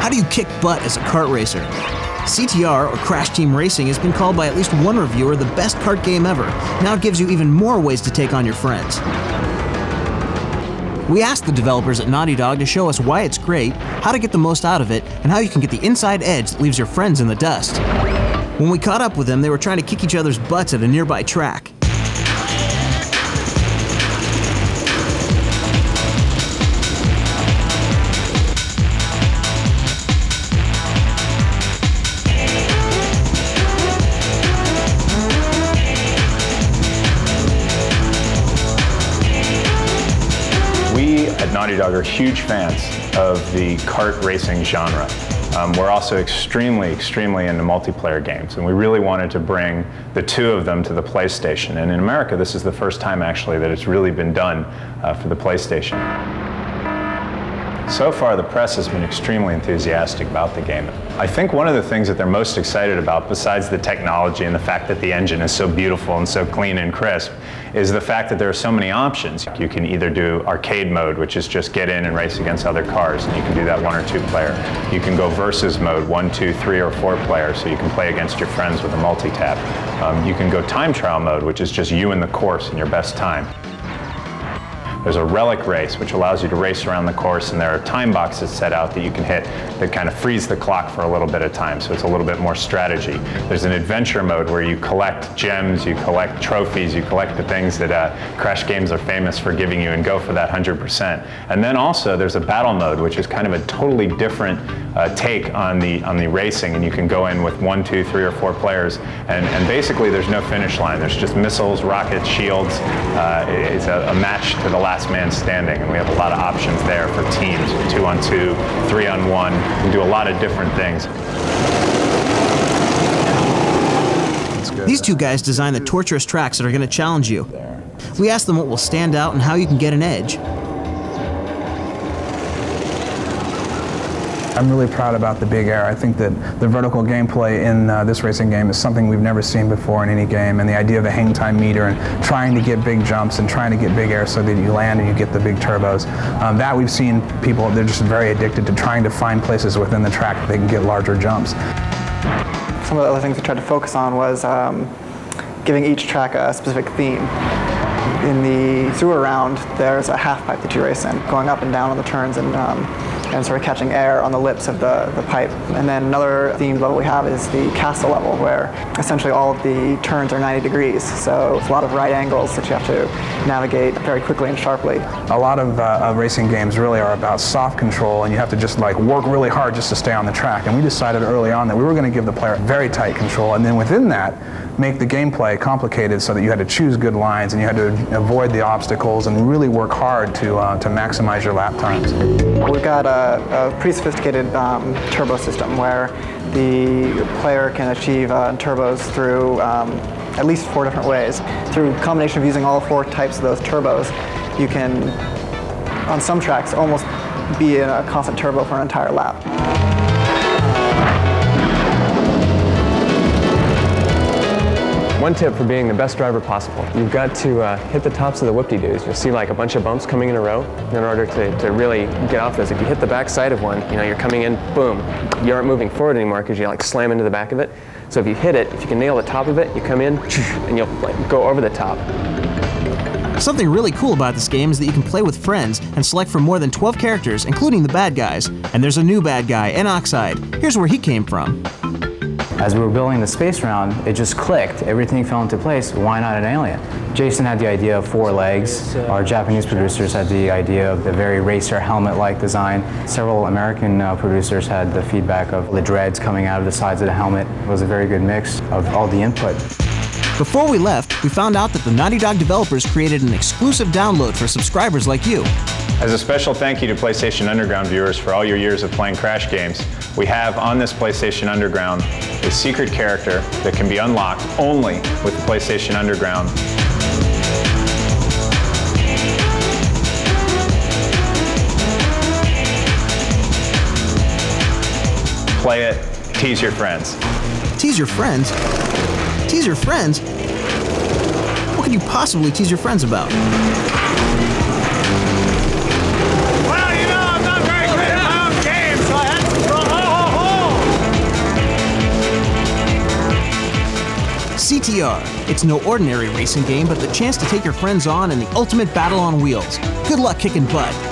How do you kick butt as a kart racer? CTR, or Crash Team Racing, has been called by at least one reviewer the best kart game ever. Now it gives you even more ways to take on your friends. We asked the developers at Naughty Dog to show us why it's great, how to get the most out of it, and how you can get the inside edge that leaves your friends in the dust. When we caught up with them, they were trying to kick each other's butts at a nearby track. We at Naughty Dog are huge fans of the kart racing genre. We're also extremely into multiplayer games, and we really wanted to bring the two of them to the PlayStation. And in America, this is the first time actually that it's really been done for the PlayStation. So far, the press has been extremely enthusiastic about the game. I think one of the things that they're most excited about, besides the technology and the fact that the engine is so beautiful and so clean and crisp, is the fact that there are so many options. You can either do arcade mode, which is just get in and race against other cars, and you can do that 1 or 2 player. You can go versus mode, 1, 2, 3, or 4 player, so you can play against your friends with a multi-tap. You can go time trial mode, which is just you and the course in your best time. There's a relic race, which allows you to race around the course, and there are time boxes set out that you can hit that kind of freeze the clock for a little bit of time, so it's a little bit more strategy. There's an adventure mode where you collect gems, you collect trophies, you collect the things that Crash games are famous for giving you, and go for that 100%. And then also there's a battle mode, which is kind of a totally different take on the racing, and you can go in with 1, 2, 3, or 4 players, and basically there's no finish line. There's just missiles, rockets, shields. It's a match to the last man standing, and we have a lot of options there for teams, 2-on-2, 3-on-1. You can do a lot of different things. These two guys designed the torturous tracks that are going to challenge you. We asked them what will stand out and how you can get an edge. I'm really proud about the big air. I think that the vertical gameplay in this racing game is something we've never seen before in any game, and the idea of the hang time meter and trying to get big jumps and trying to get big air so that you land and you get the big turbos. That we've seen people, they're just very addicted to trying to find places within the track that they can get larger jumps. Some of the other things we tried to focus on was giving each track a specific theme. In the sewer round, there's a half pipe that you race in, going up and down on the turns and sort of catching air on the lips of the pipe. And then another themed level we have is the castle level, where essentially all of the turns are 90 degrees. So it's a lot of right angles that you have to navigate very quickly and sharply. A lot of racing games really are about soft control, and you have to just like work really hard just to stay on the track. And we decided early on that we were going to give the player very tight control, and then within that, make the gameplay complicated so that you had to choose good lines and you had to avoid the obstacles and really work hard to maximize your lap times. We've got a pretty sophisticated turbo system where the player can achieve turbos through at least 4 different ways. Through a combination of using all 4 types of those turbos, you can, on some tracks, almost be in a constant turbo for an entire lap. One tip for being the best driver possible: you've got to hit the tops of the whoop-de-doos. You'll see like a bunch of bumps coming in a row. In order to really get off those, if you hit the back side of one, you're coming in, boom, you aren't moving forward anymore because you like slam into the back of it. So if you hit it, if you can nail the top of it, you come in and you'll like go over the top. Something really cool about this game is that you can play with friends and select from more than 12 characters, including the bad guys. And there's a new bad guy, Enoxide. Here's where he came from. As we were building the space round, it just clicked. Everything fell into place. Why not an alien? Jason had the idea of 4 legs. Our Japanese producers had the idea of the very racer helmet-like design. Several American producers had the feedback of the dreads coming out of the sides of the helmet. It was a very good mix of all the input. Before we left, we found out that the Naughty Dog developers created an exclusive download for subscribers like you. As a special thank you to PlayStation Underground viewers for all your years of playing Crash games, we have on this PlayStation Underground a secret character that can be unlocked only with the PlayStation Underground. Play it, tease your friends. Tease your friends? Tease your friends? What could you possibly tease your friends about? Well, I'm not very good at my own game, so I had to draw CTR. It's no ordinary racing game, but the chance to take your friends on in the ultimate battle on wheels. Good luck kicking butt.